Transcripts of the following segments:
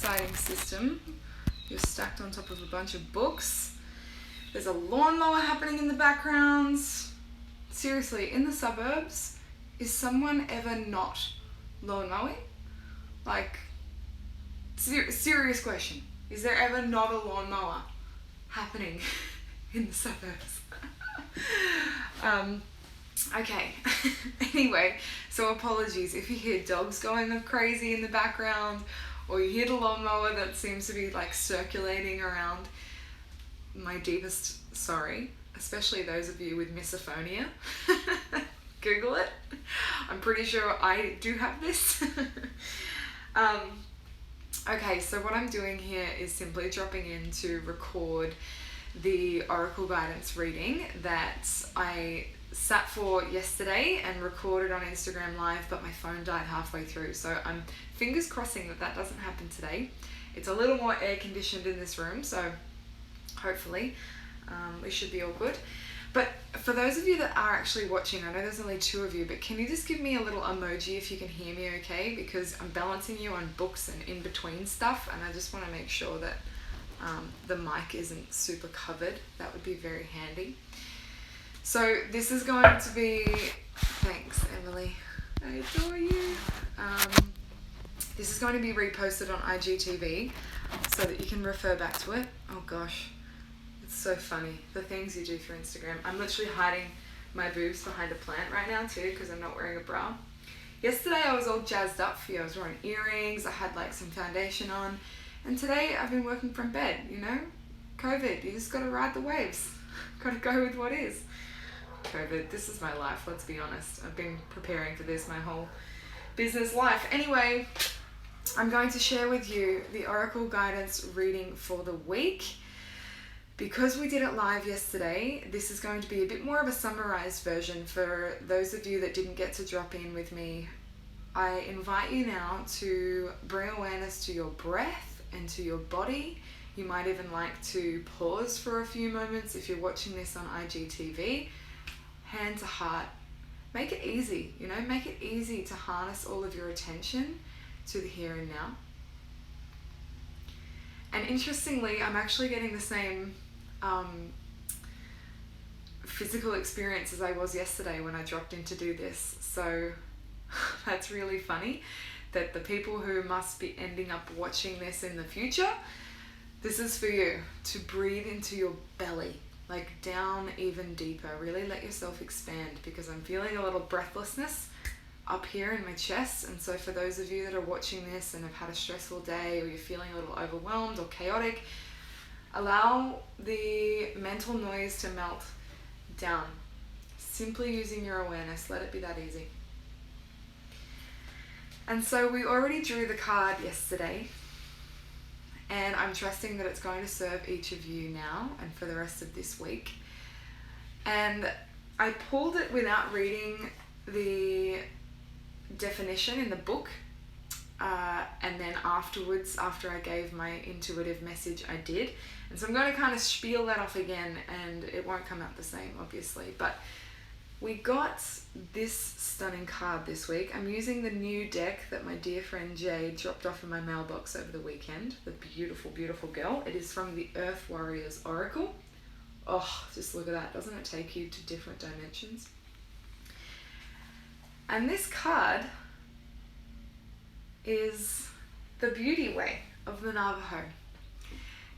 exciting system. You're stacked on top of a bunch of books. There's a lawnmower happening in the background. Seriously, in the suburbs, is someone ever not lawn mowing? Like, serious question. Is there ever not a lawnmower happening in the suburbs? Okay. Anyway, so apologies if you hear dogs going crazy in the background, or you hear the lawnmower that seems to be like circulating around. My deepest sorry, especially those of you with misophonia. Google it. I'm pretty sure I do have this. Okay, so what I'm doing here is simply dropping in to record the Oracle Guidance reading that I sat for yesterday and recorded on Instagram Live, but my phone died halfway through, so I'm fingers crossing that doesn't happen today. It's a little more air conditioned in this room, so hopefully we should be all good. But for those of you that are actually watching, I know there's only 2 of you, but can you just give me a little emoji if you can hear me okay? Because I'm balancing you on books and in between stuff, and I just want to make sure that the mic isn't super covered. That would be very handy. So this is going to be, thanks Emily, I adore you. This is going to be reposted on IGTV so that you can refer back to it. Oh gosh, it's so funny, the things you do for Instagram. I'm literally hiding my boobs behind a plant right now too because I'm not wearing a bra. Yesterday I was all jazzed up for you. I was wearing earrings, I had like some foundation on, and today I've been working from bed, you know? COVID, you just gotta ride the waves. Gotta go with what is. COVID, this is my life, let's be honest. I've been preparing for this my whole business life. Anyway, I'm going to share with you the Oracle Guidance reading for the week. Because we did it live yesterday, this is going to be a bit more of a summarized version for those of you that didn't get to drop in with me. I invite you now to bring awareness to your breath and to your body. You might even like to pause for a few moments if you're watching this on IGTV. Hand to heart. Make it easy, you know, make it easy to harness all of your attention to the here and now. And interestingly, I'm actually getting the same physical experience as I was yesterday when I dropped in to do this. So that's really funny that the people who must be ending up watching this in the future, this is for you to breathe into your belly, like down even deeper. Really let yourself expand, because I'm feeling a little breathlessness up here in my chest. And so for those of you that are watching this and have had a stressful day, or you're feeling a little overwhelmed or chaotic, allow the mental noise to melt down. Simply using your awareness, let it be that easy. And so we already drew the card yesterday, and I'm trusting that it's going to serve each of you now and for the rest of this week. And I pulled it without reading the definition in the book, and then afterwards, after I gave my intuitive message, I did. And so I'm going to kind of spiel that off again, and it won't come out the same, obviously. But we got this stunning card this week. I'm using the new deck that my dear friend Jade dropped off in my mailbox over the weekend. The beautiful, beautiful girl. It is from the Earth Warriors Oracle. Oh, just look at that. Doesn't it take you to different dimensions? And this card is the beauty way of the Navajo.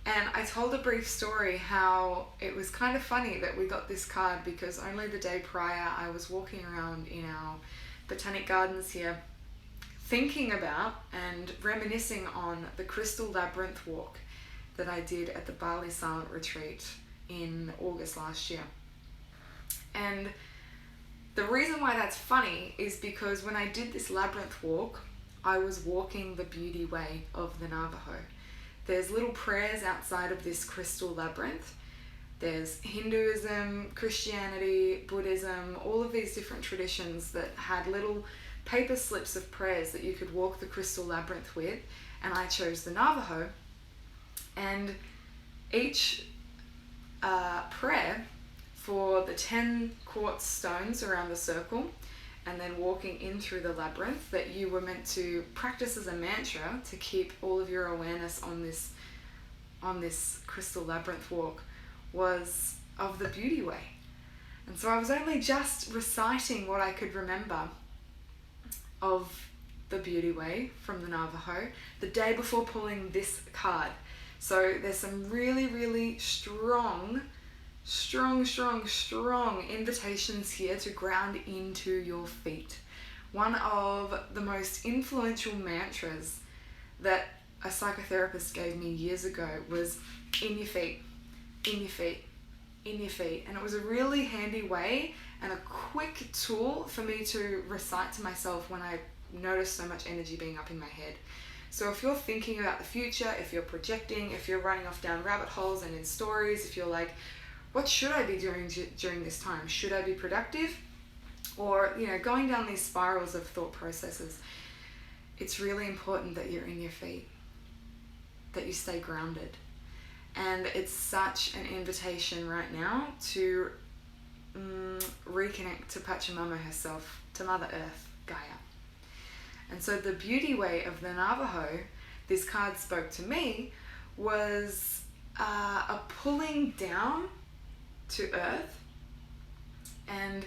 And I told a brief story how it was kind of funny that we got this card because only the day prior I was walking around in our botanic gardens here thinking about and reminiscing on the Crystal Labyrinth walk that I did at the Bali Silent Retreat in August last year. And the reason why that's funny is because when I did this labyrinth walk, I was walking the beauty way of the Navajo. There's little prayers outside of this crystal labyrinth. There's Hinduism, Christianity, Buddhism, all of these different traditions that had little paper slips of prayers that you could walk the crystal labyrinth with, and I chose the Navajo. And each prayer for the 10 quartz stones around the circle and then walking in through the labyrinth that you were meant to practice as a mantra to keep all of your awareness on this crystal labyrinth walk was of the beauty way. And so I was only just reciting what I could remember of the beauty way from the Navajo the day before pulling this card. So there's some really, really strong invitations here to ground into your feet. One of the most influential mantras that a psychotherapist gave me years ago was in your feet, in your feet, in your feet. And it was a really handy way and a quick tool for me to recite to myself when I noticed so much energy being up in my head. So if you're thinking about the future, if you're projecting, if you're running off down rabbit holes and in stories, if you're like, what should I be doing during this time? Should I be productive? Or, going down these spirals of thought processes, it's really important that you're in your feet, that you stay grounded. And it's such an invitation right now to reconnect to Pachamama herself, to Mother Earth, Gaia. And so the beauty way of the Navajo, this card spoke to me, was a pulling down to earth and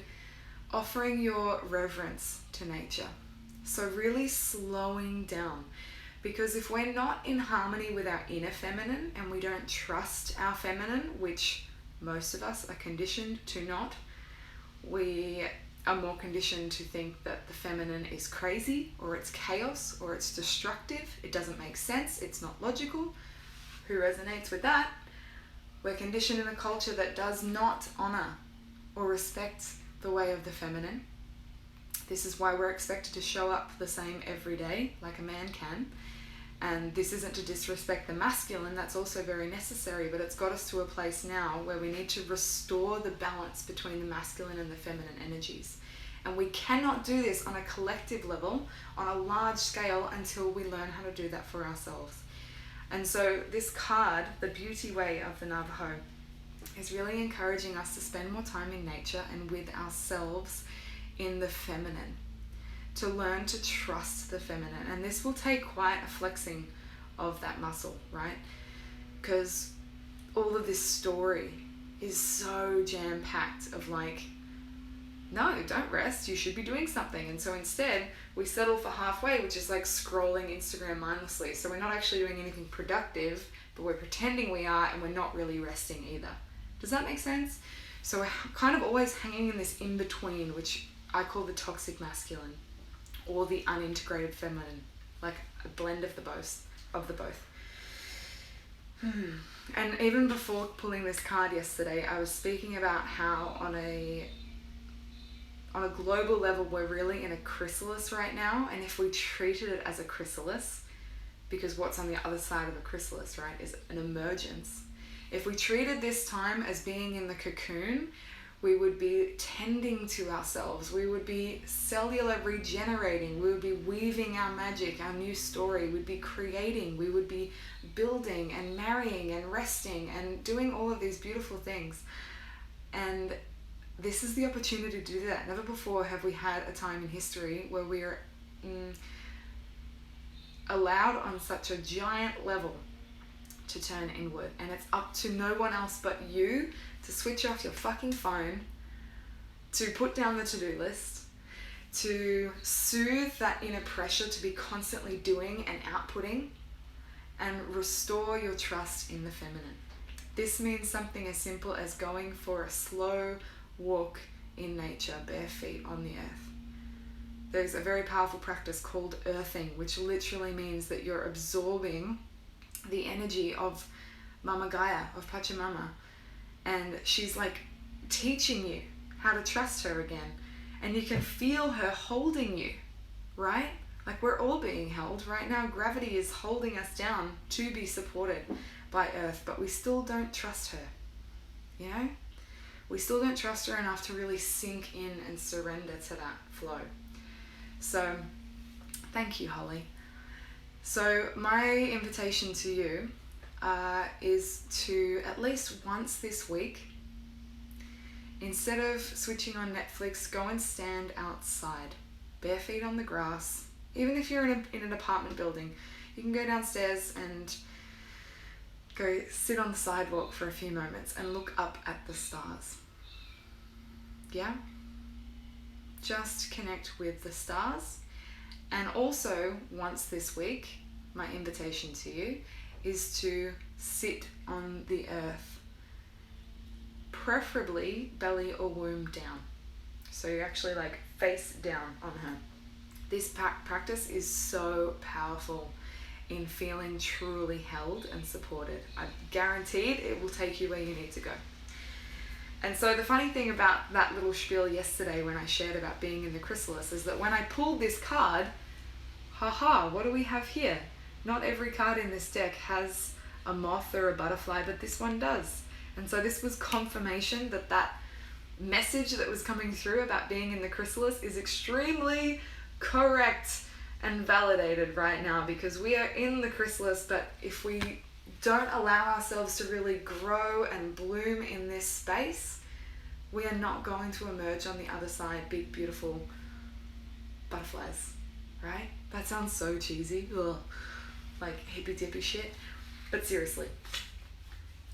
offering your reverence to nature. So really slowing down, because if we're not in harmony with our inner feminine and we don't trust our feminine, which most of us are conditioned to not, we are more conditioned to think that the feminine is crazy, or it's chaos, or it's destructive, it doesn't make sense, it's not logical. Who resonates with that? We're conditioned in a culture that does not honor or respect the way of the feminine. This is why we're expected to show up the same every day, like a man can. And this isn't to disrespect the masculine, that's also very necessary, but it's got us to a place now where we need to restore the balance between the masculine and the feminine energies. And we cannot do this on a collective level, on a large scale, until we learn how to do that for ourselves. And so this card, the beauty way of the Navajo, is really encouraging us to spend more time in nature and with ourselves in the feminine, to learn to trust the feminine. And this will take quite a flexing of that muscle, right? Because all of this story is so jam-packed of like, no, don't rest, you should be doing something. And so instead we settle for halfway, which is like scrolling Instagram mindlessly. So we're not actually doing anything productive, but we're pretending we are, and we're not really resting either. Does that make sense? So we're kind of always hanging in this in-between, which I call the toxic masculine, or the unintegrated feminine, like a blend of the both. And even before pulling this card yesterday, I was speaking about how on a global level, we're really in a chrysalis right now. And if we treated it as a chrysalis, because what's on the other side of the chrysalis, right, is an emergence. If we treated this time as being in the cocoon, we would be tending to ourselves. We would be cellular regenerating. We would be weaving our magic, our new story. We'd be creating. We would be building and marrying and resting and doing all of these beautiful things. And this is the opportunity to do that. Never before have we had a time in history where we're allowed on such a giant level to turn inward. And it's up to no one else but you to switch off your fucking phone, to put down the to-do list, to soothe that inner pressure to be constantly doing and outputting, and restore your trust in the feminine. This means something as simple as going for a slow walk in nature, bare feet on the earth. There's a very powerful practice called earthing, which literally means that you're absorbing the energy of Mama Gaia, of Pachamama, and she's like teaching you how to trust her again. And you can feel her holding you, right? Like we're all being held right now. Gravity is holding us down to be supported by Earth, but we still don't trust her, you know? We still don't trust her enough to really sink in and surrender to that flow. So thank you, Holly. So my invitation to you is to at least once this week Instead of switching on Netflix, go and stand outside, bare feet on the grass. Even if you're in an apartment building, you can go downstairs and go sit on the sidewalk for a few moments and look up at the stars. Yeah? Just connect with the stars. And also, once this week, my invitation to you is to sit on the earth, preferably belly or womb down. So you're actually like face down on her. This practice is so powerful in feeling truly held and supported. I'm guaranteed it will take you where you need to go. And so the funny thing about that little spiel yesterday when I shared about being in the chrysalis is that when I pulled this card, what do we have here? Not every card in this deck has a moth or a butterfly, but this one does. And so this was confirmation that that message that was coming through about being in the chrysalis is extremely correct and validated right now, because we are in the chrysalis, but if we don't allow ourselves to really grow and bloom in this space, we are not going to emerge on the other side big, beautiful butterflies, right? That sounds so cheesy. Ugh. Like hippy dippy shit. But seriously,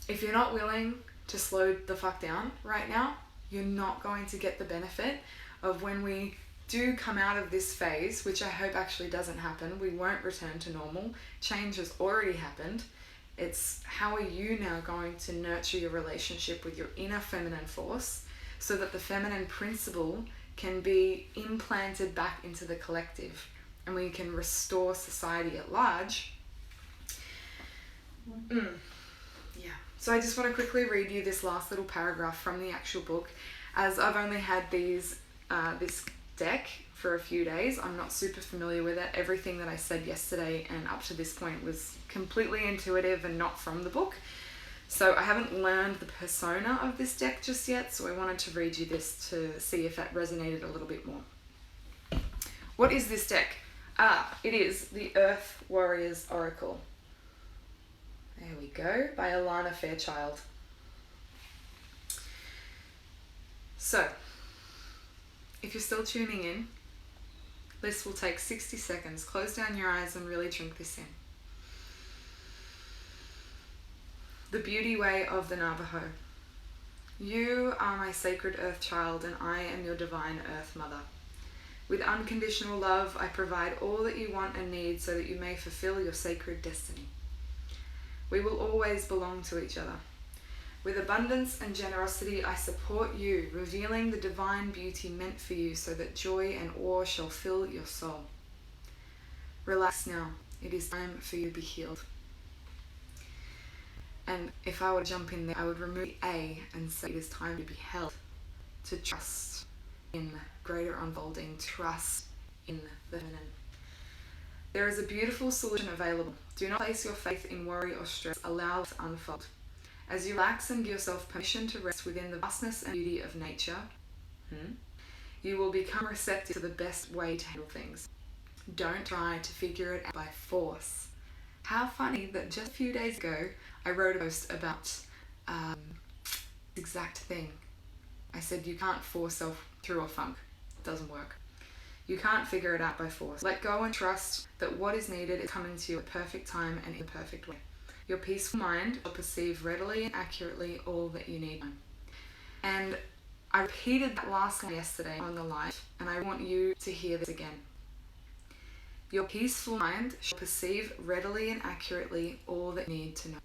if you're not willing to slow the fuck down right now, you're not going to get the benefit of when we do come out of this phase, which I hope actually doesn't happen. We won't return to normal. Change has already happened. It's how are you now going to nurture your relationship with your inner feminine force so that the feminine principle can be implanted back into the collective and we can restore society at large. Yeah. So I just want to quickly read you this last little paragraph from the actual book. As I've only had this deck for a few days, I'm not super familiar with it. Everything that I said yesterday and up to this point was completely intuitive and not from the book. So I haven't learned the persona of this deck just yet, so I wanted to read you this to see if that resonated a little bit more. What is this deck? It is the Earth Warriors Oracle. There we go, by Alana Fairchild. So, if you're still tuning in, this will take 60 seconds. Close down your eyes and really drink this in. The beauty way of the Navajo. You are my sacred earth child and I am your divine earth mother. With unconditional love, I provide all that you want and need so that you may fulfill your sacred destiny. We will always belong to each other. With abundance and generosity, I support you, revealing the divine beauty meant for you so that joy and awe shall fill your soul. Relax now. It is time for you to be healed. And if I were to jump in there, I would remove the A and say it is time to be held, to trust in greater unfolding, trust in the feminine. There is a beautiful solution available. Do not place your faith in worry or stress. Allow it to unfold. As you relax and give yourself permission to rest within the vastness and beauty of nature, you will become receptive to the best way to handle things. Don't try to figure it out by force. How funny that just a few days ago, I wrote a post about this exact thing. I said, you can't force yourself through a funk. It doesn't work. You can't figure it out by force. Let go and trust that what is needed is coming to you at the perfect time and in the perfect way. Your peaceful mind will perceive readily and accurately all that you need. And I repeated that last line yesterday on the live, and I want you to hear this again. Your peaceful mind shall perceive readily and accurately all that you need to know.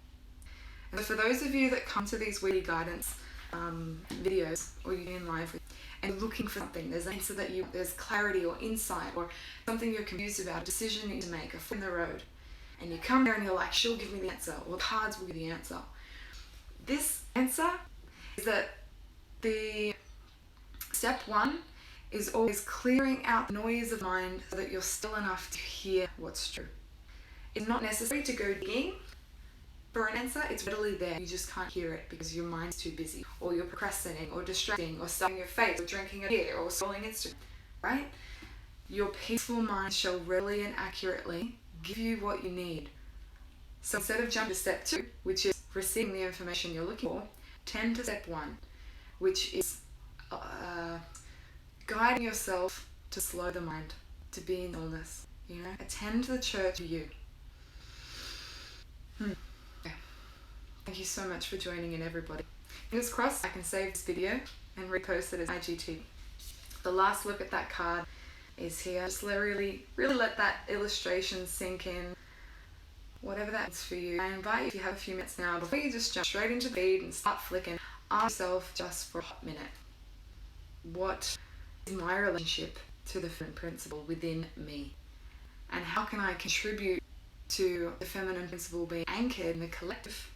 And so for those of you that come to these weekly guidance videos, or you're in live with, and looking for something, there's an answer that there's clarity or insight or something you're confused about, a decision you need to make, a fork in the road, and you come there and you're like, she'll give me the answer, or the cards will give you the answer. This answer is that the step one is always clearing out the noise of mind so that you're still enough to hear what's true. It's not necessary to go digging for an answer. It's readily there. You just can't hear it because your mind's too busy, or you're procrastinating, or distracting, or stuffing your face, or drinking a beer, or scrolling Instagram, right? Your peaceful mind shall readily and accurately give you what you need. So instead of jumping to step 2, which is receiving the information you're looking for, tend to step 1, which is guiding yourself to slow the mind, to be in illness, attend to the church to you. Yeah. Thank you so much for joining in, everybody. Fingers crossed I can save this video and repost it as IGTV. The last look at that card is here. Just really let that illustration sink in, whatever that is for you. I invite you, if you have a few minutes now, before you just jump straight into the feed and start flicking, ask yourself just for a hot minute, what is my relationship to the feminine principle within me? And how can I contribute to the feminine principle being anchored in the collective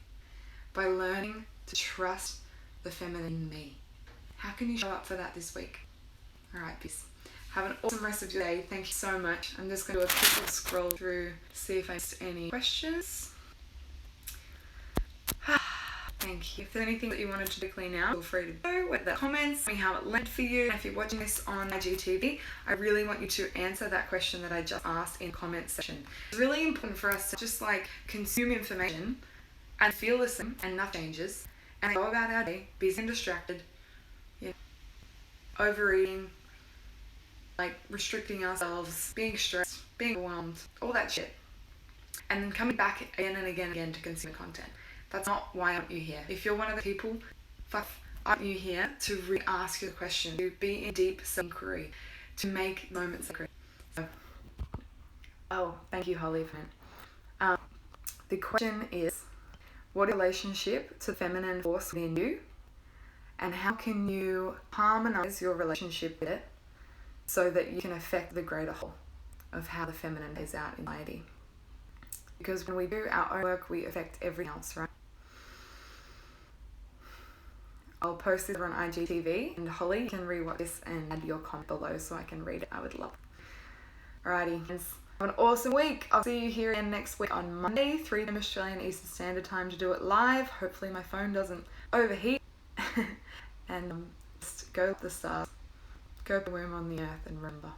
by learning to trust the feminine in me? How can you show up for that this week? Alright, peace. Have an awesome rest of your day. Thank you so much. I'm just going to do a quick little scroll through, see if I missed any questions. Thank you. If there's anything that you wanted to do quickly now, feel free to do with the comments. Tell me how it landed for you. And if you're watching this on IGTV, I really want you to answer that question that I just asked in the comments section. It's really important for us to just consume information and feel the same and nothing changes, and go about our day busy and distracted, overeating, restricting ourselves, being stressed, being overwhelmed, all that shit, and then coming back again and again to consume content. That's not why I want you here. If you're one of the people, I want you here to re-ask your question, to be in deep self-inquiry, to make moments sacred. Thank you, Holly. The question is, what is your relationship to the feminine force within you? And how can you harmonize your relationship with it so that you can affect the greater whole of how the feminine is out in society? Because when we do our own work, we affect everything else, right? I'll post this over on IGTV, and Holly, you can rewatch this and add your comment below so I can read it. I would love it. Alrighty, have an awesome week. I'll see you here again next week on Monday, 3 p.m. Australian Eastern Standard Time to do it live. Hopefully my phone doesn't overheat. And just go up the stars, go up the worm on the earth, and remember,